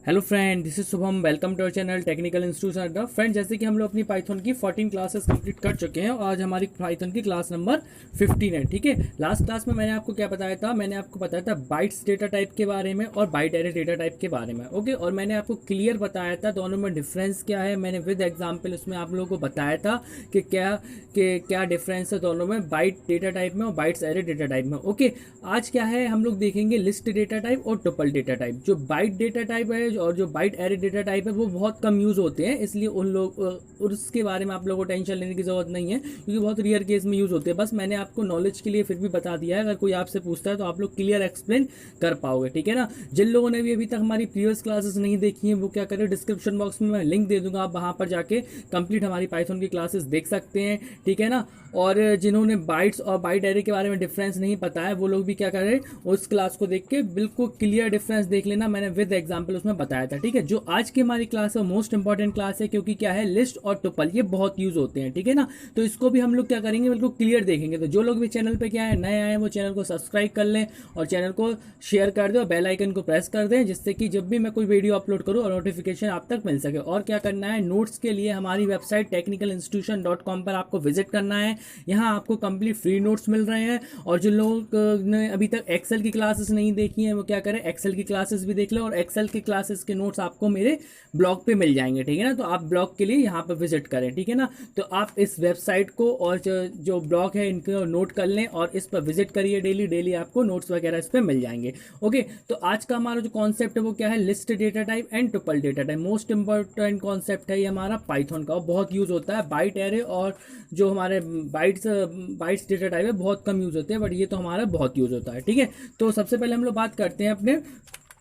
Hello friend, this is Shubham. Welcome to our channel technical institute Adda. Friend, जैसे कि हम लोग अपनी पाइथन की 14 क्लासेस कंप्लीट कर चुके हैं और आज हमारी पाइथन की क्लास नंबर 15 है। ठीक है, लास्ट क्लास में मैंने आपको क्या बताया था? मैंने आपको बताया था बाइट्स डेटा टाइप के बारे में और बाइट एरे डेटा टाइप के बारे में। ओके, और मैंने आपको क्लियर बताया था दोनों में डिफरेंस क्या है। मैंने विद एग्जाम्पल उसमें आप लोगों को बताया था कि क्या डिफरेंस है दोनों में, बाइट डेटा टाइप में और बाइट्स एरे डेटा टाइप में। ओके, आज क्या है, हम लोग देखेंगे लिस्ट डेटा टाइप और टुपल डेटा टाइप। जो बाइट डेटा टाइप है और जो बाइट एरे डेटा टाइप है वो बहुत कम यूज होते हैं, इसलिए उन लोग उसके बारे में आप लोगों को टेंशन लेने की जरूरत नहीं है, क्योंकि बहुत रेयर केस में यूज होते हैं। बस मैंने आपको नॉलेज के लिए फिर भी बता दिया है, अगर कोई आपसे पूछता है तो आप लोग क्लियर एक्सप्लेन कर पाओगे। ठीक है ना। जिन लोगों ने भी अभी तक हमारी प्रीवियस क्लासेस नहीं देखी हैं वो क्या करें, डिस्क्रिप्शन बॉक्स में मैं लिंक दे दूंगा, आप वहां पर जाके कंप्लीट हमारी पाइथन की क्लासेस देख सकते हैं। ठीक है ना। और जिन्होंने बाइट्स और बाइट एरे के बारे में डिफरेंस नहीं पता है वो लोग भी क्या करें, उस क्लास को देख के बिल्कुल क्लियर डिफरेंस देख लेना, मैंने विद एग्जांपल उसमें बताया था। ठीक है, जो आज की हमारी क्लास है मोस्ट इंपॉर्टेंट क्लास है, क्योंकि क्या है, लिस्ट और टुपल ये बहुत यूज होते हैं। ठीक है ना। तो इसको भी हम लोग क्या करेंगे, बिल्कुल क्लियर देखेंगे। तो जो लोग भी चैनल पे क्या है नए आए हैं वो चैनल को सब्सक्राइब कर लें और चैनल को शेयर कर दें और बेल आइकन को प्रेस कर दें, जिससे कि जब भी मैं कोई वीडियो अपलोड करूँ और नोटिफिकेशन आप तक मिल सके। और क्या करना है, नोट्स के लिए हमारी वेबसाइट technicalinstitution.com पर आपको विजिट करना है। यहाँ आपको कंप्लीट फ्री नोट्स मिल रहे हैं। और जो लोग ने अभी तक एक्सेल की क्लासेस नहीं देखी हैं वो क्या करें, एक्सेल की क्लासेस भी देख लें और एक्सेल की क्लासेस के नोट्स आपको मेरे ब्लॉग पे मिल जाएंगे। ठीक है ना। तो आप ब्लॉग के लिए यहाँ पर विजिट करें। ठीक है ना। तो आप इस वेबसाइट को और जो ब्लॉग है इनको नोट कर लें और इस पर विजिट करिए। डेली डेली आपको नोट्स वगैरह इस पर मिल जाएंगे। ओके, तो आज का हमारा जो कॉन्सेप्ट है वो क्या है, list data type and triple data type. Most important concept है ये हमारा पाइथन का और बहुत यूज होता है। बाइट एरे और जो हमारे बाइट्स डेटा टाइप है बहुत कम यूज होते हैं, बट ये तो हमारा बहुत यूज होता है। ठीक है, तो सबसे पहले हम लोग बात करते हैं अपने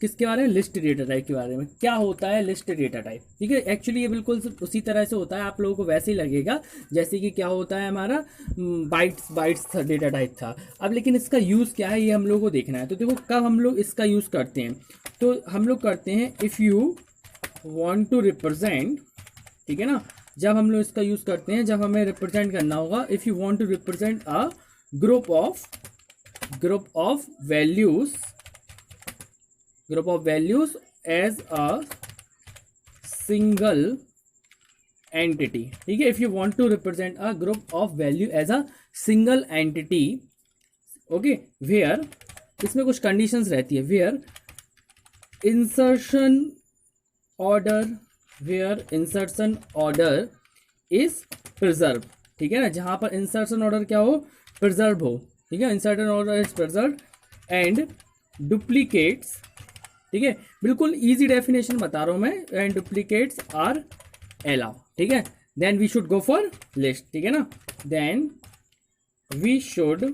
किसके बारे में, लिस्ट डेटा टाइप के बारे में। क्या होता है लिस्ट डेटा टाइप? ठीक है, एक्चुअली ये बिल्कुल उसी तरह से होता है, आप लोगों को वैसे ही लगेगा जैसे कि क्या होता है हमारा बाइट्स डेटा टाइप था। अब लेकिन इसका यूज़ क्या है ये हम लोगों को देखना है। तो देखो कब हम लोग इसका यूज़ करते हैं, तो हम लोग करते हैं if you want to represent. ठीक है ना, जब हम लोग इसका यूज़ करते हैं जब हमें रिप्रेजेंट करना होगा, if you want to represent a group of values as a single entity। ठीक है, if you want to represent a group of value as a single entity, okay, where इसमें कुछ कंडीशंस रहती है, where insertion order is preserved। ठीक है ना, जहां पर इंसर्शन ऑर्डर क्या हो, प्रिजर्व हो। ठीक है, insertion order is preserve and duplicates. ठीक है, बिल्कुल इजी डेफिनेशन बता रहा हूं मैं, एंड डुप्लीकेट्स आर अलाउ। ठीक है, then we should go for list. ठीक है ना, then we should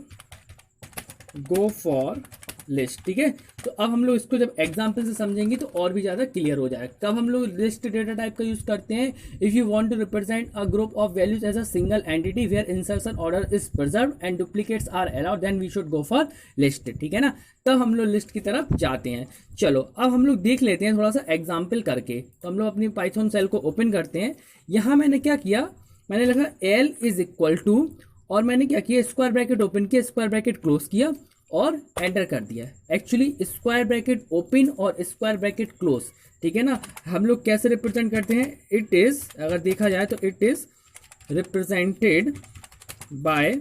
go for list. ठीक है, तो अब हम लोग इसको जब एग्जांपल से समझेंगे तो और भी ज़्यादा क्लियर हो जाएगा। कब हम लोग लिस्ट डेटा टाइप का यूज करते हैं, if you want to represent a group of values as a single entity where insertion order is preserve and duplicates are allowed, then we should go for list. ठीक है ना, तब हम लोग list की तरफ जाते हैं। चलो अब हम लोग देख लेते हैं थोड़ा सा एग्जाम्पल करके। तो हम लोग अपनी पाइथन सेल को ओपन करते हैं। यहाँ मैंने क्या किया, मैंने लिखा एल इज इक्वल टू, और मैंने क्या किया, स्क्वायर ब्रैकेट ओपन किया, स्क्वायर ब्रैकेट क्लोज किया और एंटर कर दिया। एक्चुअली स्क्वायर ब्रैकेट ओपन और स्क्वायर ब्रैकेट क्लोज, ठीक है ना, हम लोग कैसे रिप्रेजेंट करते हैं, इट इज, अगर देखा जाए तो it is represented by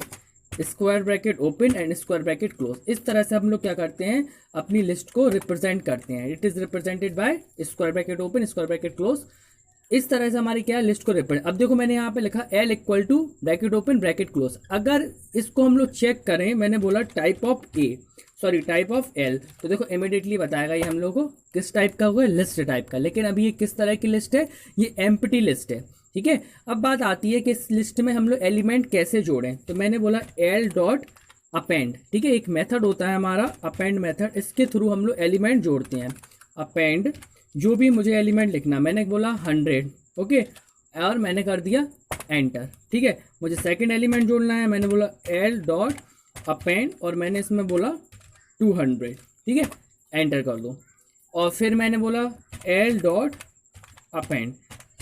square bracket open and square bracket close. इस तरह से हम लोग क्या करते हैं, अपनी लिस्ट को रिप्रेजेंट करते हैं। It is represented by square bracket open square bracket close. इस तरह से हमारी क्या है, लिस्ट को रिप्रेजेंट। अब देखो मैंने यहाँ पे लिखा L equal to bracket open bracket close. अगर इसको हम लोग चेक करें, मैंने बोला टाइप ऑफ एल, तो देखो इमीडिएटली बताएगा ये हम लोग को किस टाइप का हुआ है, लिस्ट टाइप का। लेकिन अभी ये किस तरह की लिस्ट है, ये एम्प्टी लिस्ट है। ठीक है, अब बात आती है कि इस लिस्ट में हम लोग एलिमेंट कैसे जोड़ें। तो मैंने बोला एल डॉट अपेंड। ठीक है, एक मेथड होता है हमारा अपेंड मेथड, इसके थ्रू हम लोग एलिमेंट जोड़ते हैं। अपेंड, जो भी मुझे एलिमेंट लिखना, मैंने बोला 100। ओके, और मैंने कर दिया एंटर। ठीक है, मुझे सेकंड एलिमेंट जोड़ना है, मैंने बोला एल डॉट अपेंड और मैंने इसमें बोला 200। ठीक है, एंटर कर दो। और फिर मैंने बोला एल डॉट अपेंड,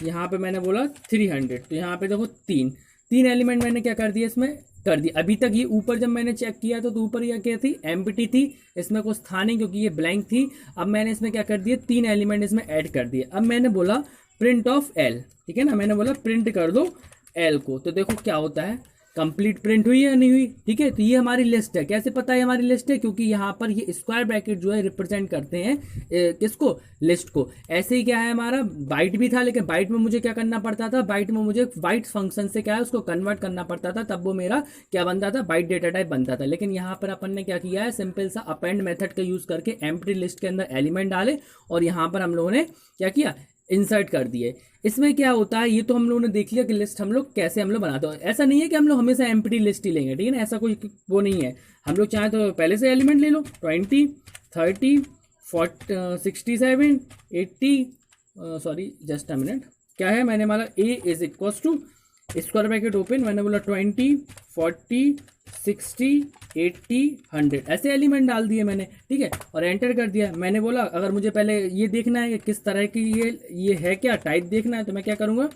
यहाँ पे मैंने बोला 300। तो यहाँ पे देखो तीन एलिमेंट मैंने क्या कर दिया, इसमें कर दी। अभी तक ये ऊपर जब मैंने चेक किया तो ऊपर ये क्या थी, एम्प्टी थी, इसमें कुछ था नहीं क्योंकि ये ब्लैंक थी। अब मैंने इसमें क्या कर दिया, 3 एलिमेंट इसमें ऐड कर दिए। अब मैंने बोला प्रिंट ऑफ एल, ठीक है ना, मैंने बोला प्रिंट कर दो एल को, तो देखो क्या होता है, कंप्लीट प्रिंट हुई या नहीं हुई। ठीक है, तो ये हमारी लिस्ट है। कैसे पता है हमारी लिस्ट है, क्योंकि यहाँ पर ये स्क्वायर ब्रैकेट जो है रिप्रेजेंट करते हैं किसको, लिस्ट को। ऐसे ही क्या है, हमारा बाइट भी था, लेकिन बाइट में मुझे क्या करना पड़ता था, बाइट में मुझे बाइट फंक्शन से क्या है उसको कन्वर्ट करना पड़ता था, तब वो मेरा क्या बनता था, बाइट डेटा टाइप बनता था। लेकिन यहाँ पर अपन ने क्या किया है, सिंपल सा अपेंड मेथड का यूज करके एम्प्टी लिस्ट के अंदर एलिमेंट डाले और यहाँ पर हम लोगों ने क्या किया, इंसर्ट कर दिए। इसमें क्या होता है, ये तो हम लोगों ने देख लिया कि लिस्ट हम लोग कैसे हम लोग बनाते हैं। ऐसा नहीं है कि हम लोग हमेशा एम्प्टी लिस्ट ही लेंगे, ठीक है ना, ऐसा कोई वो नहीं है। हम लोग चाहे तो पहले से एलिमेंट ले लो, 20, 30, 40, 67, 80, सॉरी जस्ट अ मिनट, क्या है, मैंने बोला A is equals to square bracket open, मैंने बोला 20, 40, 60, 80, 100 ऐसे एलिमेंट डाल दिए मैंने, ठीक है, और एंटर कर दिया। मैंने बोला अगर मुझे पहले ये देखना है कि किस तरह की ये है क्या, टाइप देखना है, तो मैं क्या करूँगा,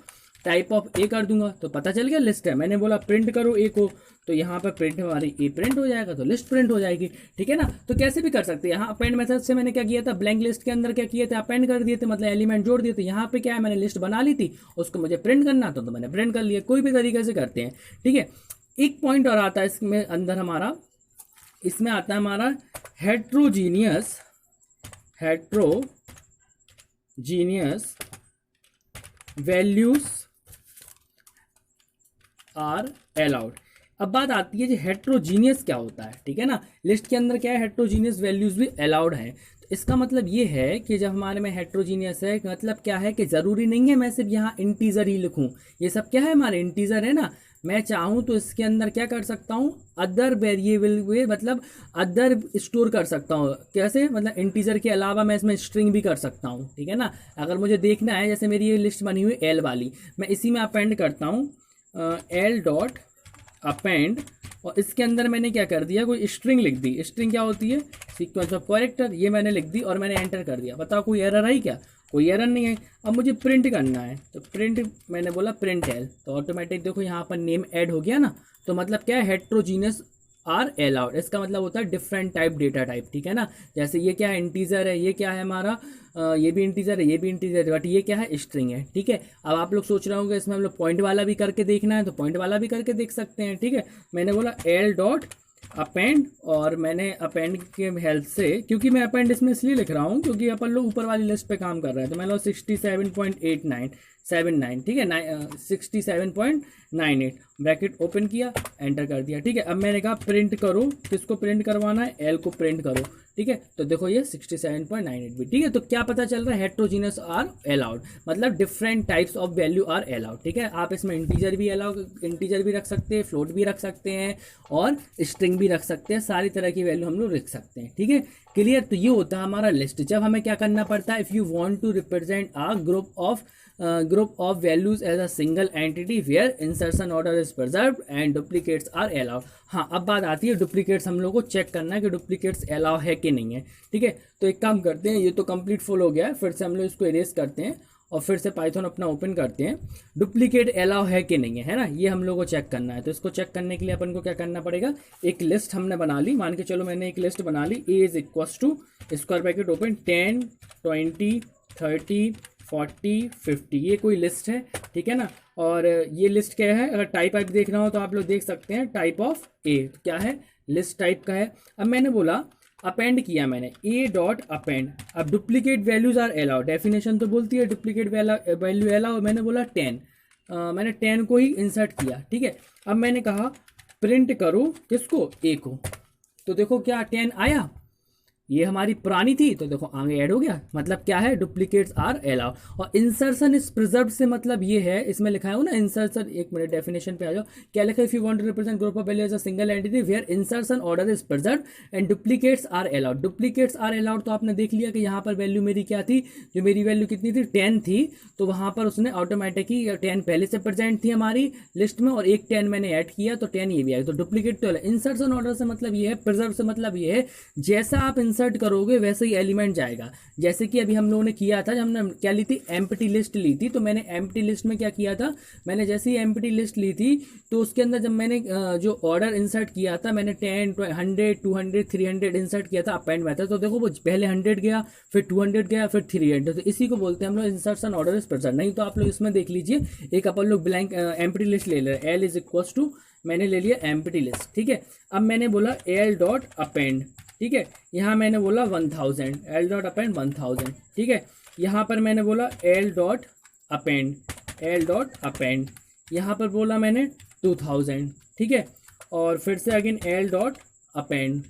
टाइप ऑफ ए कर दूंगा, तो पता चल गया लिस्ट है। मैंने बोला प्रिंट करो ए को, तो यहाँ पर प्रिंट हमारी ए प्रिंट हो जाएगा, तो लिस्ट प्रिंट हो जाएगी, ठीक है ना। तो कैसे भी कर सकते हैं। यहाँ अपेंड मेथड से मैंने क्या किया था, ब्लैंक लिस्ट के अंदर क्या किए थे, अपेंड कर दिए थे, मतलब एलिमेंट जोड़ दिए थे। यहाँ पे क्या है, मैंने लिस्ट बना ली थी, उसको मुझे प्रिंट करना था तो मैंने प्रिंट कर लिया। कोई भी तरीके से करते हैं, ठीक है। एक पॉइंट और आता है इसमें अंदर हमारा, इसमें आता है हमारा हेट्रोजीनियस वैल्यूज आर अलाउड। अब बात आती है कि हेट्रोजीनियस क्या होता है, ठीक है ना। लिस्ट के अंदर क्या है, हेट्रोजीनियस वैल्यूज भी अलाउड है। तो इसका मतलब ये है कि जब हमारे में हेट्रोजीनियस है, मतलब क्या है कि जरूरी नहीं है मैं सिर्फ यहाँ इंटीजर ही लिखूं। ये सब क्या है, हमारे इंटीजर है ना। मैं चाहूँ तो इसके अंदर क्या कर सकता हूँ, अदर वेरिएबल वे, मतलब अदर स्टोर कर सकता हूँ। कैसे, मतलब इंटीजर के अलावा मैं इसमें स्ट्रिंग भी कर सकता हूँ, ठीक है ना। अगर मुझे देखना है, जैसे मेरी ये लिस्ट बनी हुई एल वाली, मैं इसी में अपेंड करता हूँ एल डॉट अपेंड, और इसके अंदर मैंने क्या कर दिया, कोई स्ट्रिंग लिख दी। स्ट्रिंग क्या होती है, सीक्वेंस ऑफ कैरेक्टर, ये मैंने लिख दी और मैंने एंटर कर दिया। बताओ कोई एरर आई क्या, कोई एरर नहीं है। अब मुझे प्रिंट करना है, तो प्रिंट, मैंने बोला प्रिंट एल, तो ऑटोमेटिक देखो यहाँ पर नेम ऐड हो गया ना। तो मतलब क्या है, हेट्रोजीनियस आर अलाउड, इसका मतलब होता है डिफरेंट टाइप डेटा टाइप, ठीक है ना। जैसे ये क्या है, इंटीजर है, ये क्या है हमारा, ये भी इंटीजर है, ये भी इंटीजर है, बट ये क्या है, स्ट्रिंग है, ठीक है। अब आप लोग सोच रहे होंगे इसमें हम लोग पॉइंट वाला भी करके देखना है, तो पॉइंट वाला भी करके देख सकते हैं, ठीक है। मैंने बोला एल डॉट अपेंड, और मैंने अपेंड के हेल्प से, क्योंकि मैं अपेंड इसमें इसलिए लिख रहा हूँ क्योंकि अपन लोग ऊपर वाली लिस्ट पे काम कर रहे हैं, तो मैंने 67.8979, ठीक है, 67.98 ब्रैकेट ओपन किया, एंटर कर दिया, ठीक है। अब मैंने कहा प्रिंट करो, किसको प्रिंट करवाना है, एल को प्रिंट करो, ठीक है। तो देखो ये 67.98 भी, ठीक है। तो क्या पता चल रहा है, हेट्रोजीनियस आर अलाउड, मतलब different types of value are allowed, ठीक है। आप इसमें इंटीजर भी इंटीजर भी रख सकते हैं, फ्लोट भी रख सकते हैं, और स्ट्रिंग भी रख सकते हैं, सारी तरह की वैल्यू हम लोग रख सकते हैं, ठीक है, क्लियर। तो ये होता है हमारा लिस्ट। जब हमें क्या करना पड़ता है, if you want to represent a group of values as a single entity where insertion order is preserved and duplicates are allowed। हाँ, अब बात आती है डुप्लीकेट्स, हम लोग को चेक करना है कि डुप्लीकेट्स अलाउ है कि नहीं है, ठीक है। तो एक काम करते हैं, ये तो कंप्लीट फुल हो गया है, फिर से हम लोग इसको इरेज करते हैं और फिर से पाइथन अपना ओपन करते हैं। डुप्लीकेट अलाउ है कि नहीं है ना, ये हम लोग को चेक करना है। तो इसको चेक करने के लिए अपन को क्या करना पड़ेगा, एक लिस्ट हमने बना ली, मान के चलो मैंने एक लिस्ट बना ली, A is equals to square bracket open 10, 20, 30, 40, 50, ये कोई लिस्ट है, ठीक है ना। और ये लिस्ट क्या है, अगर टाइप आप देखना हो तो आप लोग देख सकते हैं, टाइप ऑफ ए, क्या है, लिस्ट टाइप का है। अब मैंने बोला अपेंड किया मैंने ए डॉट अपेंड। अब duplicate values are allowed, definition तो बोलती है डुप्लीकेट वैल्यू अलाउ, मैंने बोला 10, मैंने 10 को ही इंसर्ट किया, ठीक है। अब मैंने कहा प्रिंट करो किसको, ए को, तो देखो क्या 10 आया, ये हमारी पुरानी थी, तो देखो आगे ऐड हो गया। मतलब क्या है, डुप्लीकेट्स आर अलाउड। और इंसर्शन इज प्रिजर्व्ड से मतलब ये है, इसमें लिखा है ना इंसर्शन, एक मिनट डेफिनेशन पे आ जाओ, क्या लिखा है, if you want to represent group of value as a single entity where insertion order is preserved and duplicates are allowed. Duplicates are allowed, तो आपने देख लिया कि यहाँ पर वैल्यू मेरी क्या थी, जो मेरी वैल्यू कितनी थी, 10 थी, तो वहाँ पर उसने ऑटोमेटिक ही 10 पहले से प्रेजेंट थी हमारी लिस्ट में, और एक 10 मैंने ऐड किया, तो 10 ये भी आया। तो डुप्लीकेट तो इंसर्शन ऑर्डर से मतलब ये है, प्रिजर्व से मतलब ये है, जैसा आप इंसर्ट करोगे वैसे ही एलिमेंट जाएगा। जैसे कि अभी हम लोगों ने किया था, जब हमने क्या ली थी, एम्प्टी लिस्ट ली थी। तो मैंने एम्प्टी लिस्ट में क्या किया था, मैंने जैसे ही एम्प्टी लिस्ट ली थी तो उसके अंदर जब मैंने जो ऑर्डर इंसर्ट किया था, मैंने 10, 100, 200, 300 इंसर्ट किया था अपेंड मेथड। तो देखो वो पहले 100 गया, फिर 200 गया, फिर 300। तो इसी को बोलते हैं हम लोग इंसर्शन ऑर्डर इज प्रेजेंट। नहीं तो आप लोग इसमें देख लीजिए, एक अपन लोग ब्लैंक एम्प्टी लिस्ट ले ले, एल इज इक्वल टू, मैंने ले लिया एम्प्टी लिस्ट, ठीक है। अब मैंने बोला एल डॉट अपेंड, ठीक है। यहाँ मैंने बोला 1000, एल डॉट अपेंड 1000, ठीक है। यहाँ पर मैंने बोला L dot append, L dot append, यहाँ पर बोला मैंने 2000, ठीक है। और फिर से अगेन एल डॉट अपेंड,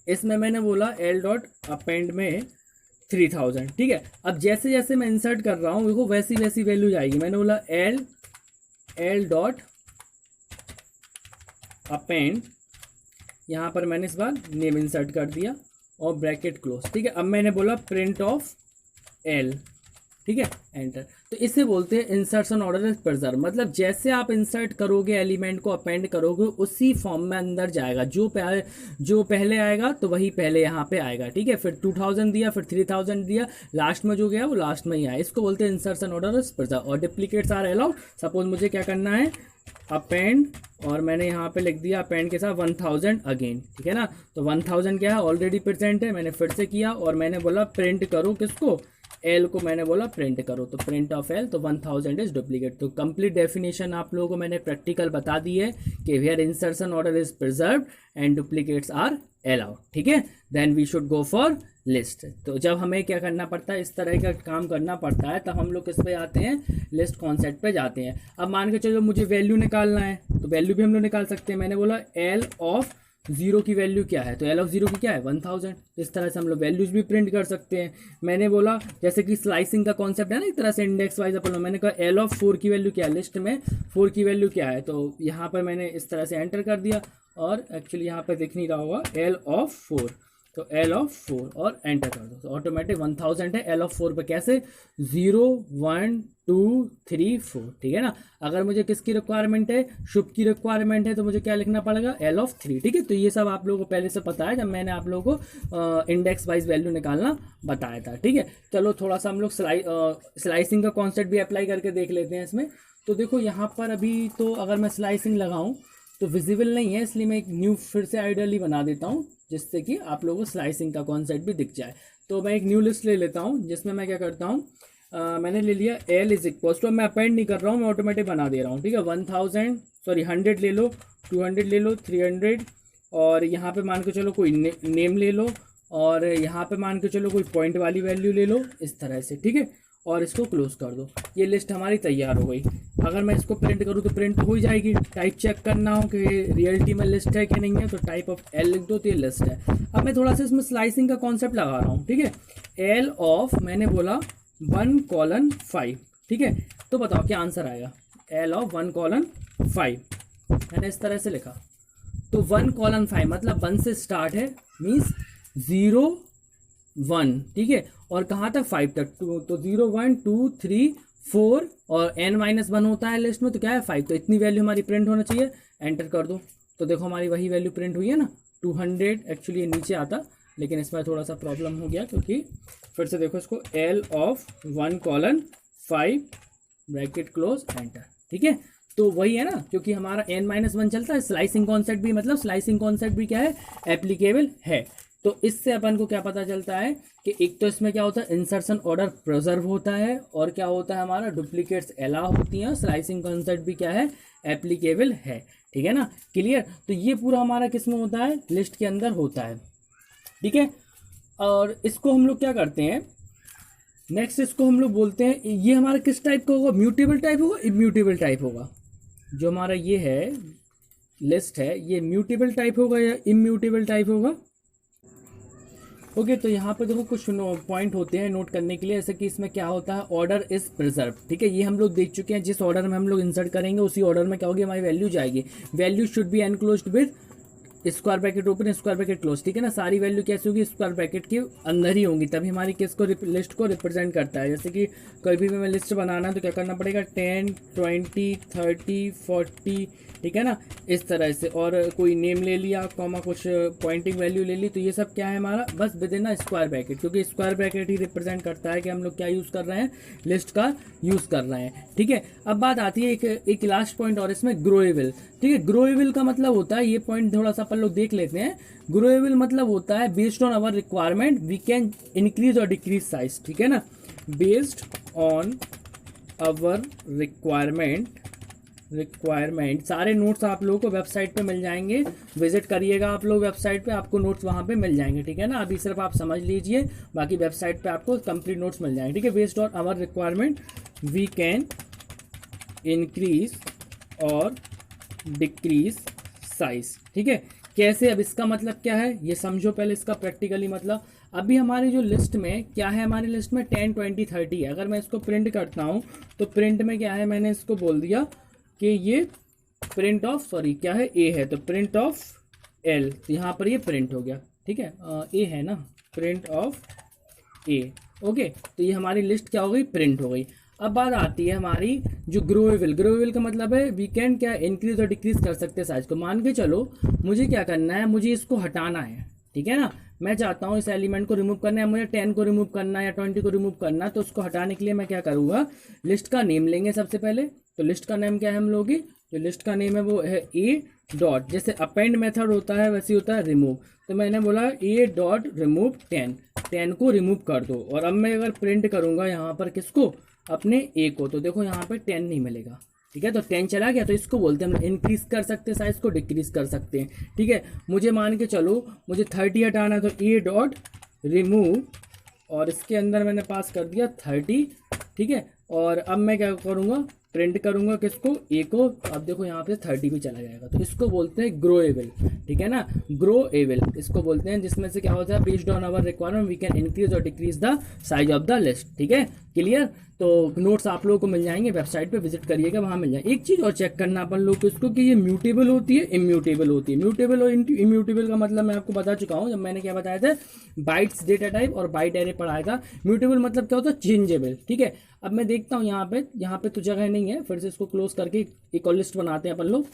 इसमें मैंने बोला एल डॉट अपेंड में 3000, ठीक है। अब जैसे जैसे मैं इंसर्ट कर रहा हूँ देखो वैसी वैसी वैल्यू जाएगी। मैंने बोला एल डॉट अपेंड, यहाँ पर मैंने इस बार नेम इंसर्ट कर दिया और ब्रैकेट क्लोज, ठीक है। अब मैंने बोला प्रिंट ऑफ एल, ठीक है, एंटर। तो इसे बोलते हैं इंसर्शन ऑर्डर इज प्रिजर्व। मतलब जैसे आप इंसर्ट करोगे एलिमेंट को, अपेंड करोगे, उसी फॉर्म में अंदर जाएगा। जो पहले आएगा तो वही पहले यहाँ पे आएगा, ठीक है। फिर 2000 दिया, फिर 3000 दिया, लास्ट में जो गया वो लास्ट में ही आया। इसको बोलते हैं इंसर्शन ऑर्डर इज प्रिजर्व। और डुप्लीकेट्स आर अलाउड। सपोज मुझे क्या करना है, अपेंड, और मैंने यहाँ पे लिख दिया अपेंड के साथ 1000 अगेन, ठीक है ना। तो 1000 क्या है, ऑलरेडी प्रेजेंट है। मैंने फिर से किया और मैंने बोला प्रिंट करो किसको, एल को मैंने बोला प्रिंट करो। तो प्रिंट ऑफ एल, तो 1000 इज डुप्लीकेट। तो कंप्लीट डेफिनेशन आप लोगों को मैंने प्रैक्टिकल बता दी है कि where insertion order is preserved and duplicates are allowed, ठीक है। Then we should go for list. तो जब हमें क्या करना पड़ता है, इस तरह का काम करना पड़ता है, तब हम लोग किस पे आते हैं, लिस्ट कॉन्सेप्ट पे जाते हैं। अब मान के चलो मुझे वैल्यू निकालना है, तो वैल्यू भी हम लोग निकाल सकते हैं। मैंने बोला एल ऑफ 0 की वैल्यू क्या है, तो एल ऑफ 0 की क्या है, 1000। इस तरह से हम लोग वैल्यूज भी प्रिंट कर सकते हैं। मैंने बोला जैसे कि स्लाइसिंग का कॉन्सेप्ट है ना, एक तरह से इंडेक्स वाइज अपन, मैंने कहा एल ऑफ 4 की वैल्यू क्या है, लिस्ट में 4 की वैल्यू क्या है। तो यहाँ पर मैंने इस तरह से एंटर कर दिया और एक्चुअली यहाँ पर दिख नहीं रहा होगा एल ऑफ 4, तो एल ऑफ 4 और एंटर कर दो। तो ऑटोमेटिक 1000 है। एल ऑफ 4 पे कैसे, 0 1 2 3 4, ठीक है ना। अगर मुझे किसकी रिक्वायरमेंट है, शुभ की रिक्वायरमेंट है, तो मुझे क्या लिखना पड़ेगा, एल ऑफ 3, ठीक है। तो ये सब आप लोगों को पहले से पता है, जब मैंने आप लोगों को इंडेक्स वाइज वैल्यू निकालना बताया था, ठीक है। चलो थोड़ा सा हम लोग स्लाइसिंग का कॉन्सेप्ट भी अप्लाई करके देख लेते हैं इसमें। तो देखो यहाँ पर अभी तो अगर मैं स्लाइसिंग लगाऊँ तो विजिबल नहीं है, इसलिए मैं एक न्यू फिर से आइडियली बना देता हूँ, जिससे कि आप लोगों को स्लाइसिंग का कॉन्सेप्ट भी दिख जाए। तो मैं एक न्यू लिस्ट ले लेता हूँ, जिसमें मैं क्या करता हूँ, मैंने ले लिया एल इज इक्वल टू, मैं अपेंड नहीं कर रहा हूँ, मैं ऑटोमेटिक बना दे रहा हूँ, ठीक है। 100 ले लो, 200 ले लो, 300, और यहाँ पे मान के चलो कोई नेम ले लो, और यहाँ पे मान के चलो कोई पॉइंट वाली वैल्यू ले लो, इस तरह से, ठीक है। और इसको क्लोज कर दो। ये लिस्ट हमारी तैयार हो गई। अगर मैं इसको प्रिंट करूँ तो प्रिंट हो ही जाएगी। टाइप चेक करना हो कि रियलिटी में लिस्ट है कि नहीं है, तो टाइप ऑफ एल लिख दो, तो ये लिस्ट है। अब मैं थोड़ा सा इसमें स्लाइसिंग का कॉन्सेप्ट लगा रहा हूँ, ठीक है। एल ऑफ मैंने बोला 1:5, ठीक है। तो बताओ क्या आंसर आएगा, एल ऑफ 1:5 मैंने इस तरह से लिखा। तो 1:5 मतलब 1 से स्टार्ट है, मीन्स 0 1, ठीक है, और कहाँ तक 5 तक, तो 0 1 2 3 4 और n-1 होता है लिस्ट में, तो क्या है 5। तो इतनी वैल्यू हमारी प्रिंट होना चाहिए। एंटर कर दो, तो देखो हमारी वही वैल्यू प्रिंट हुई है ना, 200। एक्चुअली ये नीचे आता, लेकिन इसमें थोड़ा सा प्रॉब्लम हो गया, क्योंकि फिर से देखो इसको, L of 1:5 bracket close enter, ठीक है। तो वही है ना, क्योंकि हमारा n-1 चलता है। स्लाइसिंग कॉन्सेप्ट भी, मतलब स्लाइसिंग कॉन्सेप्ट भी क्या है, एप्लीकेबल है। तो इससे अपन को क्या पता चलता है कि एक तो इसमें क्या होता है, इंसर्शन ऑर्डर प्रिजर्व होता है, और क्या होता है हमारा, डुप्लीकेट्स अलाउ होती हैं। स्लाइसिंग कॉन्सेप्ट भी क्या है, एप्लीकेबल है, ठीक है ना, क्लियर। तो ये पूरा हमारा किस में होता है, लिस्ट के अंदर होता है, ठीक है। और इसको हम लोग क्या करते हैं, नेक्स्ट इसको हम लोग बोलते हैं, ये हमारा किस टाइप का होगा, म्यूटेबल टाइप होगा, इम्यूटेबल टाइप होगा। जो हमारा ये है लिस्ट है, ये म्यूटेबल टाइप होगा या इम्यूटेबल टाइप होगा। ओके, तो यहाँ पर देखो कुछ पॉइंट होते हैं नोट करने के लिए, जैसे कि इसमें क्या होता है, ऑर्डर इज प्रिजर्व, ठीक है। ये हम लोग देख चुके हैं, जिस ऑर्डर में हम लोग इंसर्ट करेंगे उसी ऑर्डर में क्या होगी, हमारी वैल्यू जाएगी। Value should be enclosed with square bracket open square bracket close, ठीक है ना। सारी वैल्यू कैसे होगी, स्क्वायर ब्रैकेट के अंदर ही होंगी, तभी हमारी केस को लिस्ट को रिप्रेजेंट करता है। जैसे कि कोई भी हमें लिस्ट बनाना है तो क्या करना पड़ेगा, 10, 20, 30, 40, ठीक है ना, इस तरह से। और कोई नेम ले लिया, कॉमा कुछ पॉइंटिंग वैल्यू ले ली, तो ये सब क्या है हमारा, बस विद इन स्क्वायर ब्रैकेट, क्योंकि स्क्वायर ब्रैकेट ही रिप्रेजेंट करता है कि हम लोग क्या यूज़ कर रहे हैं, लिस्ट का यूज़ कर रहे हैं, ठीक है। अब बात आती है एक लास्ट पॉइंट और इसमें, ग्रोएबल, ठीक है। ग्रोएबल का मतलब होता है, ये पॉइंट थोड़ा सा अपन लोग देख लेते हैं। ग्रोएबल मतलब होता है based on our requirement we can increase और डिक्रीज साइज, ठीक है ना। बेस्ड ऑन आवर रिक्वायरमेंट सारे नोट्स आप लोगों को वेबसाइट पे मिल जाएंगे, विजिट करिएगा आप लोग वेबसाइट पे, आपको नोट्स वहाँ पे मिल जाएंगे, ठीक है ना। अभी सिर्फ आप समझ लीजिए, बाकी वेबसाइट पे आपको कंप्लीट नोट्स मिल जाएंगे, ठीक है। Based on our requirement we can increase और डिक्रीज साइज, ठीक है। कैसे, अब इसका मतलब क्या है ये समझो पहले, इसका प्रैक्टिकली मतलब। अभी हमारी जो लिस्ट में क्या है, हमारी लिस्ट में 10, 20, 30 है। अगर मैं इसको प्रिंट करता हूँ तो प्रिंट में क्या है, मैंने इसको बोल दिया कि ये प्रिंट ऑफ, सॉरी क्या है, ए है, तो प्रिंट ऑफ एल, तो यहाँ पर ये प्रिंट हो गया, ठीक है, ए है ना, प्रिंट ऑफ ए, ओके। तो ये हमारी लिस्ट क्या हो गई, प्रिंट हो गई। अब बात आती है हमारी जो ग्रोएबल का मतलब है वी कैन क्या इंक्रीज और डिक्रीज कर सकते हैं साइज को। मान के चलो मुझे क्या करना है, मुझे इसको हटाना है, ठीक है ना। मैं चाहता हूँ इस एलिमेंट को रिमूव करना है, मुझे 10 को रिमूव करना है या 20 को रिमूव करना है, तो उसको हटाने के लिए मैं क्या करूँगा, लिस्ट का नेम लेंगे सबसे पहले। तो लिस्ट का नेम क्या है हम लोग की, जो लिस्ट का नेम है वो है ए डॉट, जैसे अपेंड मेथड होता है वैसे होता है रिमूव। तो मैंने बोला ए डॉट रिमूव 10 को रिमूव कर दो। और अब मैं अगर प्रिंट करूँगा यहाँ पर किसको, अपने ए को, तो देखो यहाँ पे 10 नहीं मिलेगा, ठीक है। तो 10 चला गया, तो इसको बोलते हैं हम इंक्रीज कर सकते हैं साइज को, डिक्रीज कर सकते हैं, ठीक है। मुझे मान के चलो मुझे 30 हटाना है, तो ए डॉट रिमूव, और इसके अंदर मैंने पास कर दिया 30, ठीक है। और अब मैं क्या करूँगा, प्रिंट करूँगा किसको, ए को। अब देखो यहाँ पे 30 भी चला जाएगा, तो इसको बोलते हैं ग्रोएबल, ठीक है ना, ग्रोएबल इसको बोलते हैं, जिसमें से क्या होता है, based on our requirement we can increase और decrease the size of the list, ठीक है, क्लियर। तो नोट्स आप लोगों को मिल जाएंगे, वेबसाइट पे विजिट करिएगा, वहाँ मिल जाएगा। एक चीज़ और चेक करना अपन लोग को इसको कि ये म्यूटेबल होती है, इम्यूटेबल होती है। म्यूटेबल और इम्यूटेबल का मतलब मैं आपको बता चुका हूँ, जब मैंने क्या बताया था, बाइट्स डेटा टाइप और बाइट एरे पढ़ाया था। म्यूटेबल मतलब क्या होता है, चेंजेबल, ठीक है। अब मैं देखता हूँ यहाँ पे तो जगह नहीं है, फिर से इसको क्लोज करके एक और लिस्ट बनाते हैं अपन लोग।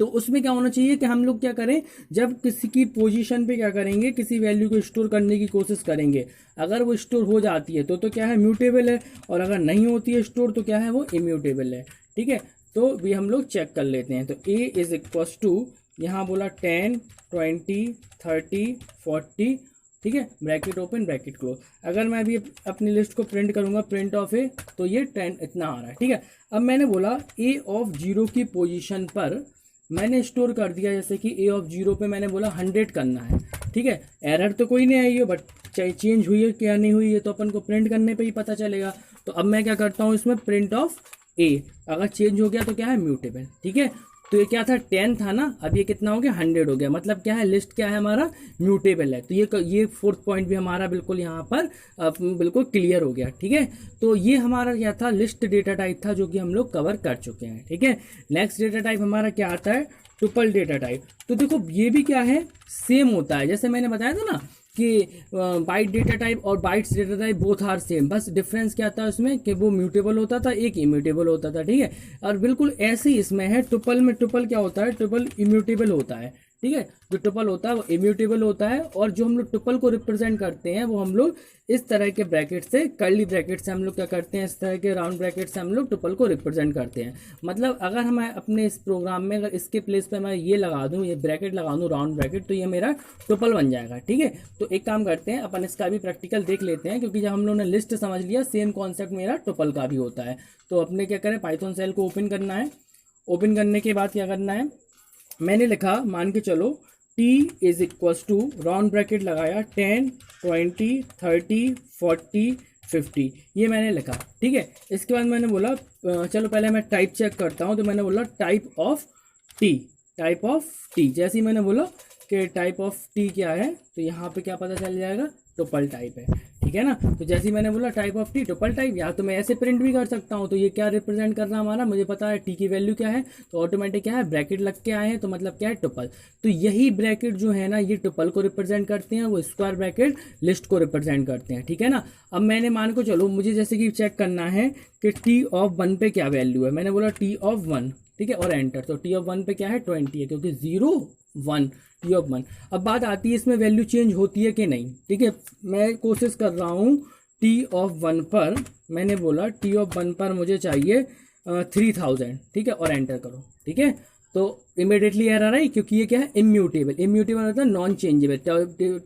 तो उसमें क्या होना चाहिए कि हम लोग क्या करें, जब किसी की पोजीशन पे क्या करेंगे, किसी वैल्यू को स्टोर करने की कोशिश करेंगे, अगर वो स्टोर हो जाती है तो क्या है, म्यूटेबल है, और अगर नहीं होती है स्टोर तो क्या है, वो इम्यूटेबल है, ठीक है। तो भी हम लोग चेक कर लेते हैं। तो ए इज इक्व टू, यहाँ बोला 10, 20, 30, 40, ठीक है, ब्रैकेट ओपन ब्रैकेट क्लोज। अगर मैं अभी अपनी लिस्ट को प्रिंट करूंगा, प्रिंट ऑफ ए, तो ये 10 इतना आ रहा है, ठीक है। अब मैंने बोला ए ऑफ 0 की पोजीशन पर मैंने स्टोर कर दिया, जैसे कि ए ऑफ 0 पे मैंने बोला 100 करना है, ठीक है। एरर तो कोई नहीं आई है, बट चेंज हुई है क्या नहीं हुई है तो अपन को प्रिंट करने पे ही पता चलेगा। तो अब मैं क्या करता हूँ, इसमें प्रिंट ऑफ ए, अगर चेंज हो गया तो क्या है, म्यूटेबल, ठीक है। तो ये क्या था, 10 था ना, अब ये कितना हो गया, 100 हो गया, मतलब क्या है, लिस्ट क्या है हमारा, म्यूटेबल है। तो ये 4th पॉइंट भी हमारा बिल्कुल यहाँ पर बिल्कुल क्लियर हो गया, ठीक है। तो ये हमारा क्या था, लिस्ट डेटा टाइप था, जो कि हम लोग कवर कर चुके हैं, ठीक है। नेक्स्ट डेटा टाइप हमारा क्या आता है, टुपल डेटा टाइप। तो देखो ये भी क्या है, सेम होता है, जैसे मैंने बताया था ना कि बाइट डेटा टाइप और bytes data type both are same, बस डिफरेंस क्या था उसमें कि वो म्यूटेबल होता था, एक इम्यूटेबल होता था, ठीक है। और बिल्कुल ऐसे ही इसमें है, टुपल में टुपल क्या होता है, टुपल इम्यूटेबल होता है, ठीक है। जो टुपल होता है वो इम्यूटेबल होता है, और जो हम लोग टुपल को रिप्रेजेंट करते हैं वो हम लोग इस तरह के ब्रैकेट से, कर्ली ब्रैकेट से हम लोग क्या करते हैं, इस तरह के राउंड ब्रैकेट से हम लोग टुपल को रिप्रेजेंट करते हैं। मतलब अगर हम अपने इस प्रोग्राम में अगर इसके प्लेस पे मैं ये लगा दूं, ये ब्रैकेट लगा दूं राउंड ब्रैकेट, तो ये मेरा टुपल बन जाएगा, ठीक है। तो एक काम करते हैं, अपन इसका भी प्रैक्टिकल देख लेते हैं, क्योंकि जब हम लोगों ने लिस्ट समझ लिया, सेम कॉन्सेप्ट मेरा टुपल का भी होता है। तो अपने क्या करें, पाइथन सेल को ओपन करना है। ओपन करने के बाद क्या करना है, मैंने लिखा, मान के चलो t is equal to, round bracket लगाया, 10, 20, 30, 40, 50, ये मैंने लिखा, ठीक है। इसके बाद मैंने बोला चलो पहले मैं टाइप चेक करता हूँ, तो मैंने बोला type of T, type of T. जैसे ही मैंने बोला कि टाइप ऑफ टी क्या है, तो यहाँ पे क्या पता चल जाएगा, टुपल टाइप है, ठीक है ना। तो जैसे ही मैंने बोला type of T triple type, या तो मैं ऐसे प्रिंट भी कर सकता हूँ। तो ये क्या रिप्रेजेंट कर रहा है हमारा, मुझे पता है टी की वैल्यू क्या है, तो ऑटोमेटिक क्या है ब्रैकेट लग के आए हैं, तो मतलब क्या है ट्रिपल। तो यही ब्रैकेट जो है ना ये ट्रिपल को रिप्रेजेंट करते हैं, वो स्क्वायर ब्रैकेट लिस्ट को रिप्रेजेंट करते हैं। ठीक है ना। अब मैंने मान को चलो मुझे जैसे कि चेक करना है कि टी ऑफ 1 पे क्या वैल्यू है, मैंने बोला टी ऑफ 1, ठीक है, और एंटर। तो टी ऑफ 1 पे क्या है 20 है, क्योंकि 0 1 टी ऑफ 1। अब बात आती है इसमें वैल्यू चेंज होती है कि नहीं। ठीक है, मैं कोशिश कर रहा हूँ टी ऑफ 1 पर, मैंने बोला टी ऑफ 1 पर मुझे चाहिए 3000, ठीक है, और एंटर करो। ठीक है, तो इमीडिएटली एरर आई, क्योंकि ये क्या है इम्यूटेबल। इम्यूटेबल होता है non changeable,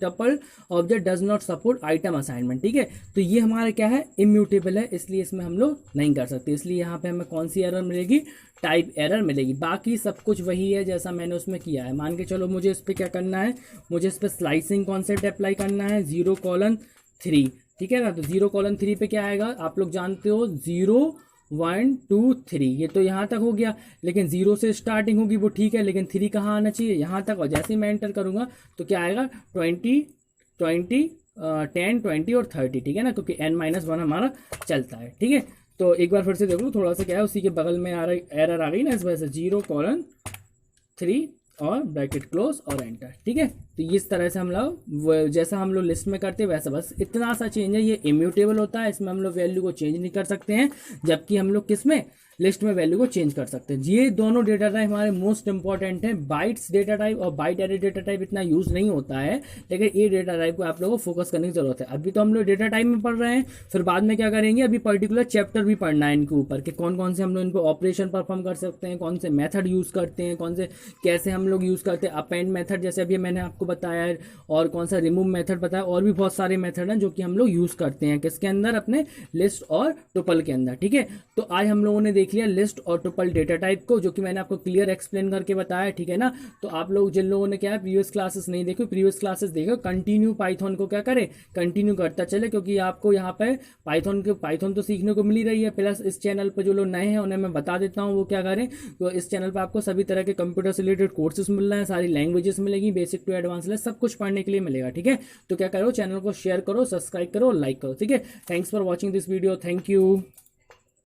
tuple object does not support item assignment. ठीक है, तो ये हमारा क्या है इम्यूटेबल है, इसलिए इसमें हम लोग नहीं कर सकते। इसलिए यहाँ पे हमें कौन सी एरर मिलेगी, टाइप एरर मिलेगी। बाकी सब कुछ वही है जैसा मैंने उसमें किया है। मान के चलो मुझे इस पर क्या करना है, मुझे इस पर स्लाइसिंग कॉन्सेप्ट अप्लाई करना है 0:3। ठीक है ना। तो 0:3 पे क्या आएगा, आप लोग जानते हो 0 1 2 3, ये तो यहाँ तक हो गया। लेकिन 0 से स्टार्टिंग होगी वो ठीक है, लेकिन 3 कहाँ आना चाहिए, यहाँ तक। और जैसे ही मैं एंटर करूँगा तो क्या आएगा 20 20 10 20 और 30। ठीक है ना, क्योंकि n-1 हमारा चलता है। ठीक है, तो एक बार फिर से देख लो, थोड़ा सा क्या है उसी के बगल में एरर आ गई ना, इस वजह से 0:3 और ब्रैकेट क्लोज और एंटर। ठीक है, तो इस तरह से हम लोग जैसा हम लोग लिस्ट में करते हैं वैसा, बस इतना सा चेंज है। ये इम्यूटेबल होता है, इसमें हम लोग वैल्यू को चेंज नहीं कर सकते हैं, जबकि हम लोग किस में लिस्ट में वैल्यू को चेंज कर सकते हैं। ये दोनों डेटा टाइप हमारे मोस्ट इंपॉर्टेंट है। बाइट्स डेटा टाइप और बाइट एरे डेटा टाइप इतना यूज नहीं होता है, लेकिन ये डेटा टाइप को आप लोगों को फोकस करने की जरूरत है। अभी तो हम लोग डेटा टाइप में पढ़ रहे हैं, फिर बाद में क्या करेंगे, अभी पर्टिकुलर चैप्टर भी पढ़ना है इनके ऊपर कि कौन कौन से हम लोग इनको ऑपरेशन परफॉर्म कर सकते हैं, कौन से मेथड यूज करते हैं, कौन से कैसे हम लोग यूज करते हैं। अपेंड मेथड जैसे अभी मैंने आपको बताया है, और कौन सा रिमूव मेथड बताया, और भी बहुत सारे मेथड हैं जो कि हम लोग यूज करते हैं किसके अंदर, अपने लिस्ट और टुपल के अंदर। ठीक है, तो आज हम लोगों ने देख लिया लिस्ट और टुपल डेटा टाइप को, जो कि मैंने आपको क्लियर एक्सप्लेन करके बताया। ठीक है ना। तो आप लोग जिन लोगों ने क्या है प्रीवियस क्लासेस नहीं देखो, प्रीवियस क्लासेस देखो, कंटिन्यू पाइथन को क्या करे, कंटिन्यू करता चले, क्योंकि आपको यहाँ पे पाइथन तो सीखने को मिल ही रही है। प्लस इस चैनल पर जो लोग नए हैं उन्हें मैं बता देता हूँ वो क्या करें। तो इस चैनल पर आपको सभी तरह के कंप्यूटर से रिलेटेड कोर्सेज मिल रहे हैं, सारी लैंग्वेजेस मिलेगी, बेसिक टू एडवांस ले सब कुछ पढ़ने के लिए मिलेगा। ठीक है, तो क्या करो, चैनल को शेयर करो, सब्सक्राइब करो, लाइक करो। ठीक है, thanks for watching this video, thank you.